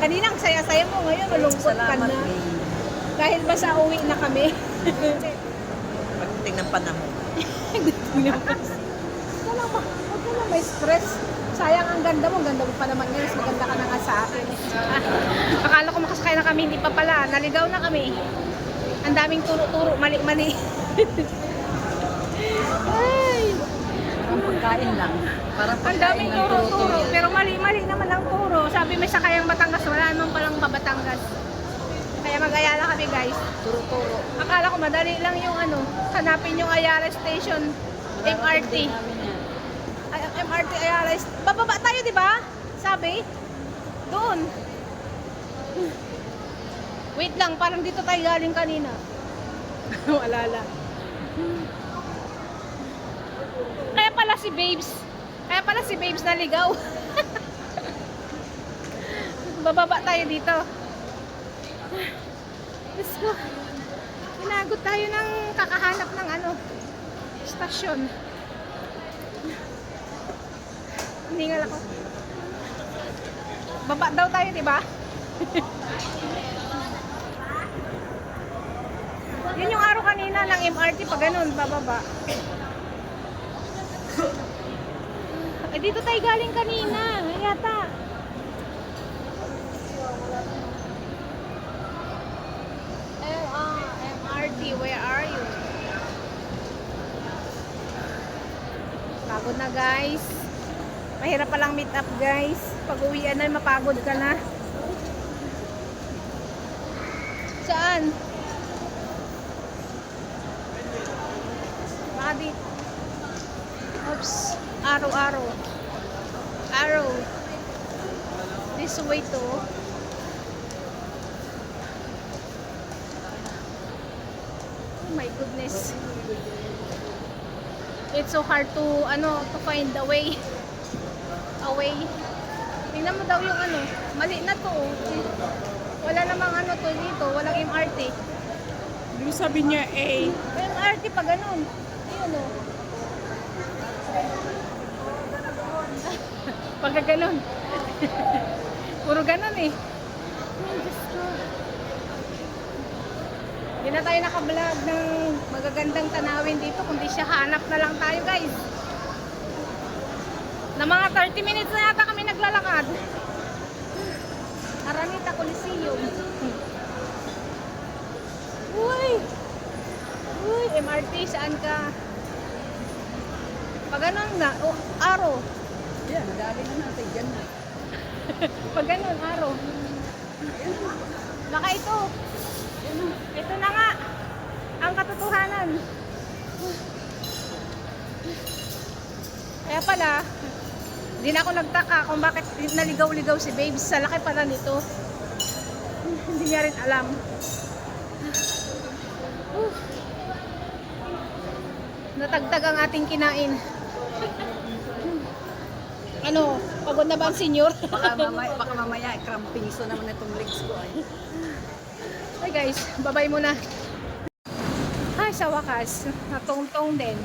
Kanina ang saya-saya mo, ngayon malungkot ka Salamat, na. May. Dahil ba sa uwi na kami? Pagdating ng panahon. Huwag ka lang may stress. Sayang ang ganda mo pa naman ngayon. Mas maganda ka na nga sa akin. Akala ko makasakay na kami, hindi pa pala. Naligaw na kami. Ang daming turo-turo, mali-mali. Ay! Parang pagkain lang. Parang Ang pagkain daming lang. turo-turo, pero mali-mali naman ang turo. Sabi may sakayang Batangas, wala naman palang Batangas. Kaya mag-ayala kami guys. Turo-turo. Akala ko madali lang yung hanapin yung Ayala Station, MRT. MRT Ayala. Bababa tayo, di ba? Sabi? Doon. Wait lang, parang dito tayo galing kanina. Wala lang. Kaya pala si Babes naligaw. Bababa tayo dito. Let's go. Pinagot tayo ng kakahanap ng stasyon. Hiningal ako. Baba daw tayo, di ba? Yun yung araw kanina ng MRT pa ganun, bababa. Eh, dito tayo galing kanina. Yata. MRT, where are you? Pagod na guys. Mahirap palang meet up guys. Pag uwian na, mapagod ka na. Saan? Baka oops. Arrow. This way to. Oh my goodness. It's so hard to find the way. Away. Tingnan mo daw yung mali na to. Wala namang to dito, walang MRT. Di sabi niya A. MRT pa ganun. Ayun Pagka ganun. Puro ganun eh. Ay, Diyos ko. Hindi na tayo nakablog ng magagandang tanawin dito, kundi siya hanap na lang tayo guys. Na mga 30 minutes na yata kami naglalakad. Araneta Coliseum. Uy, MRT, saan ka? Pag ganun nga, araw. Yan, dali na natin dyan. Pag ganun, araw. Baka ito. Ito na nga. Ang katotohanan. Kaya pala, hindi na ako nagtaka kung bakit naligaw-ligaw si Babes. Sa laki pala nito. Hindi niya rin alam. Natagtag ang ating kinain. Pagod na ba ang senyor? Baka mamaya, cramping so naman itong legs ko ay. Hi guys, bye-bye muna. Ay, sa wakas, natong-tong din.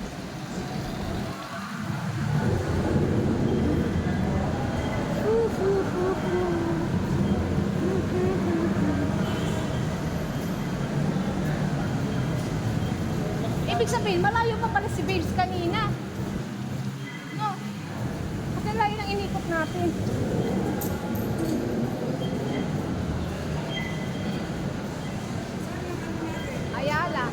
Ibig sabihin, malayo pa pala si Babes kanina. No? Kasi layo ng inikot natin. Ayala.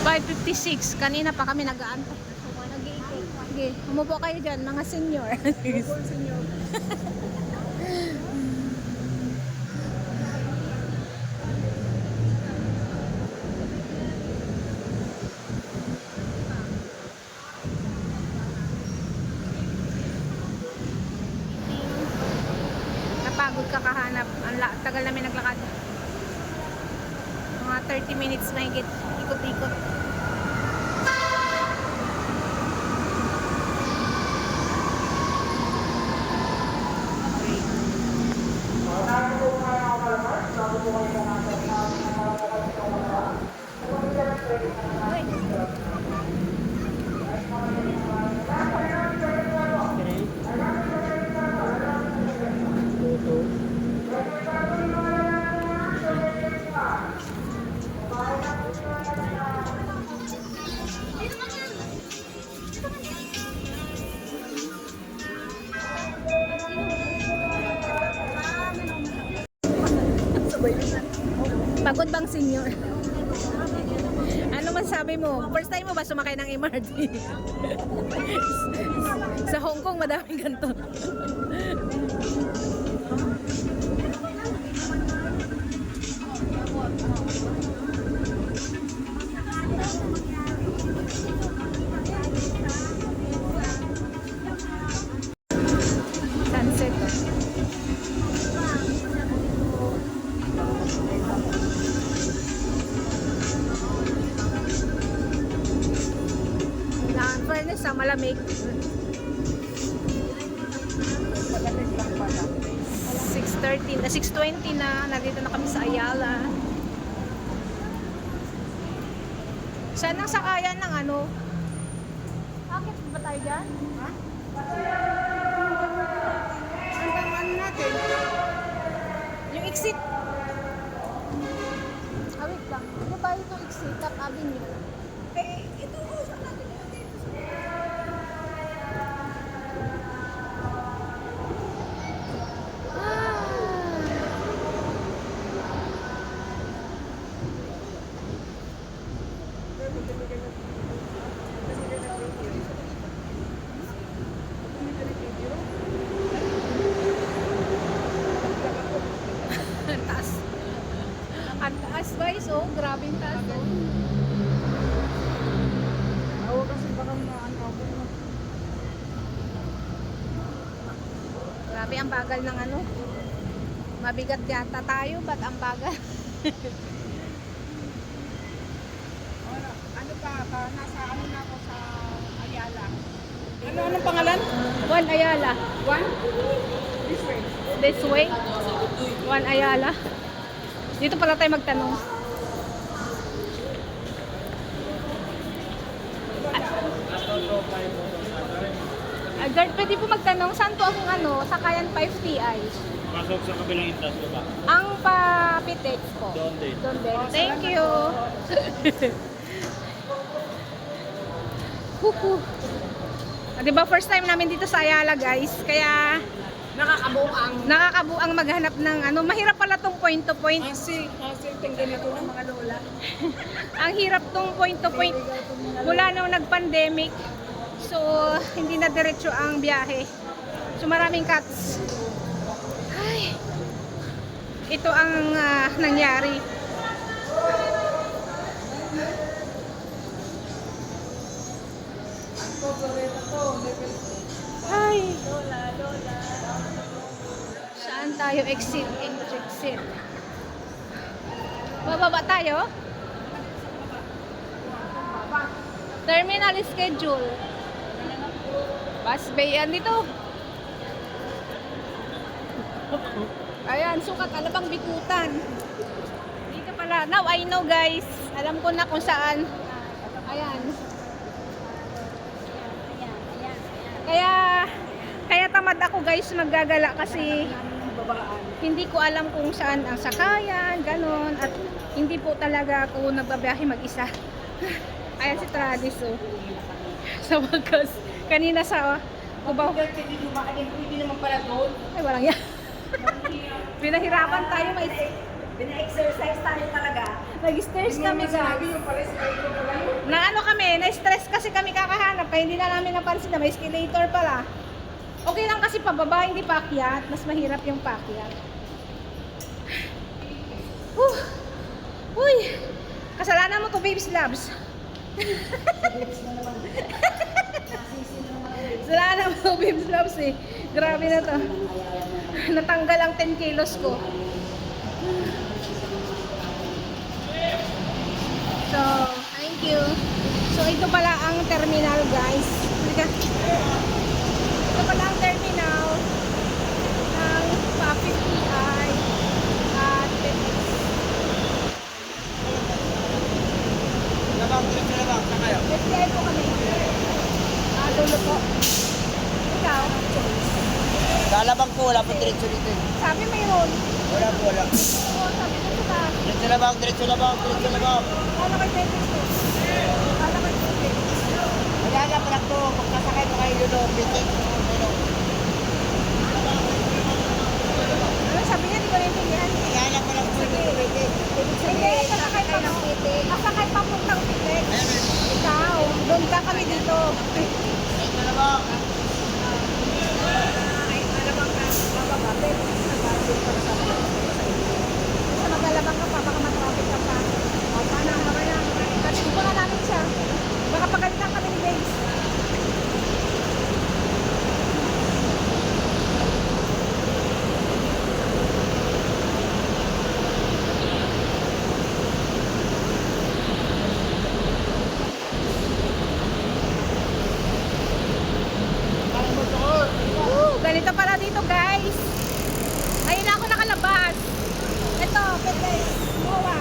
$5.56. Kanina pa kami nag-aantay. Sige, umupo kayo dyan, mga senior. Senior. Napagod ka kahanap. Ang tagal namin naglakad. Mga 30 minutes na higit. Ikot-ikot. Pagod bang senior? Ano masabi mo? First time mo ba sumakay ng MRT? Sa Hong Kong, madaming ganito. Sunset. Na, fairness sa malamig. 6:30 na 6:20 na nandito na kami sa Ayala. Saan ang sakayan ng ano? Akit ba tayo dyan? Ha? Saan bang ano natin? Yung exit. Ah, wait lang. Ano ba ito exit? Top Avenue. Eh, ito ko. Saan natin natin? Ang taas. Ang taas guys, oh. Grabe ang taas. Oh. Oo, kasi baka na ano ako. Grabe ang bagal ng ano. Mabigat yata tayo, ba't ang bagal? Ano pa, nasa ano na ako sa Ayala. Anong pangalan? Juan Ayala. One? This way. This way. Juan Ayala. Dito pala tayo magtanong. Guard, pwede po magtanong, saan po ang ano, Sakayan 5 TI? Pasok sa kabilang intas ko ba? Ang Papitex po. Doon din. Doon din. Thank you. Huhu. Ah, di ba first time namin dito sa Ayala guys, kaya nakakabuang maghanap ng ano, mahirap pala tong point to point. Kasi tingnan ito ng mga lola. Ang hirap tong point to point mula nung nag-pandemic. So, hindi na diretso ang biyahe. So, maraming cuts. Ay, ito ang nangyari. Ay, saan tayo exit? Exit. Bababa tayo? Terminal schedule. Bus bay yan dito. Ayan, sukat Alabang Bikutan. Dito pala. Now I know guys. Alam ko na kung saan. Ayan. Kaya tamad ako guys maggagala kasi hindi ko alam kung saan ang sakayan, ganon. At hindi po talaga ako nagbabiyahe mag-isa. Ayan si Tradis oh. Sa wakas. Kanina sa Cubao. Hindi naman pala doon. Ay, walang yan. Pinahirapan tayo. Bina-exercise tayo talaga. Nag-stairs kami guys. Na ano kami, na-stress kasi kami kakahanap. Kaya hindi na namin napansin na may escalator pala. Okay lang kasi pababa, hindi paakyat. Mas mahirap yung paakyat. Uy! Kasalanan mo to, Babes Labs. Kasalanan mo to, Babes Labs eh. Grabe na to. Natanggal ang 10 kilos ko. So, thank you. So, ito pala ang terminal, guys. Ito pala ang terminal ng Papit TI at FedEx. FTI po kami. Dulo po. Ikaw? Lalabang po, wala po diretso dito. Sabi mayroon. Wala po, wala. Oo, sabi ko sa Diretso labang, diretso labang, diretso labang. Kala kay FedEx po. Kala kay FedEx. Maghanap lang to, magkasakay mo kayo doon, bitin. Ano sabi niya? Di ko naintindihan. Maghanap mo lang po. Sige. dito. Sa maglalabang ka pa, baka matraffic ka pa. O, paano ang mamaya? Tatin ko na namin siya. Baka pagalitan kami ni Babes. Ganito pala dito, guys. Ayun na ako nakalabas. Ito, pwede. Mowa.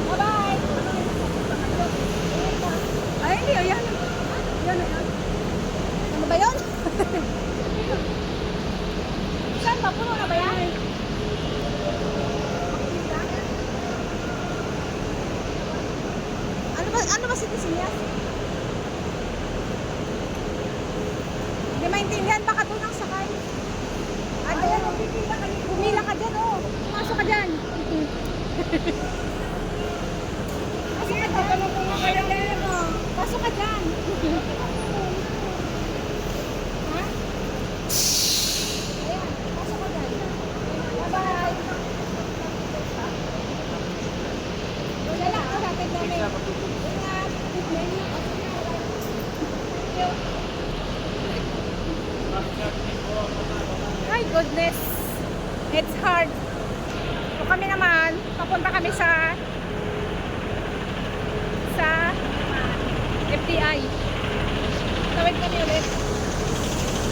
Bye-bye. Ay, hindi, ayan. Yan, ayan. Ano ba yun? Saan ba? Puno na ba yan? Ano ba si Tisinyas? Hindi maintindihan, baka doon ang sakay. Ayan, pumila ka dyan, oh. Pumasok ka dyan. Pasok ka dyan. Pasok ka dyan. Ha? Ayan, pasok ka dyan. Bye-bye. Wala, hatid namin. Ingat. My goodness. It's hard. So kami naman, papunta kami sa FTI. Tawid kami ulit.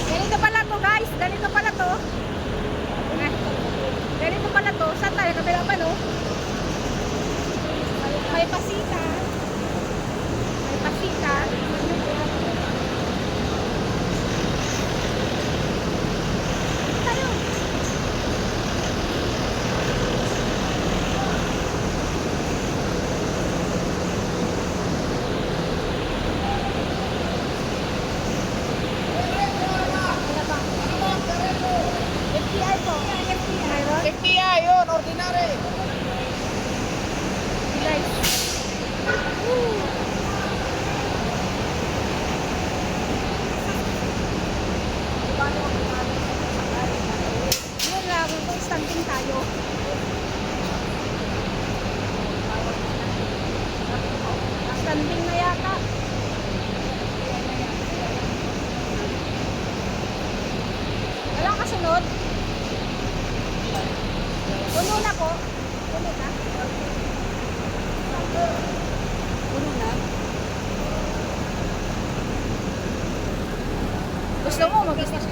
Ganito pala to, guys. Ganito pala to. Ganito pala to. Saan tayo? Kabila pa, no? May pasika. May pasika. Tayo. FTI po. Mayroon? FTI yun, ordinary. Guys. Yun lang, standing tayo. Standing na yata. Walang kasunod. Puno na po. Puno na. Puno na. Gusto mo mag-business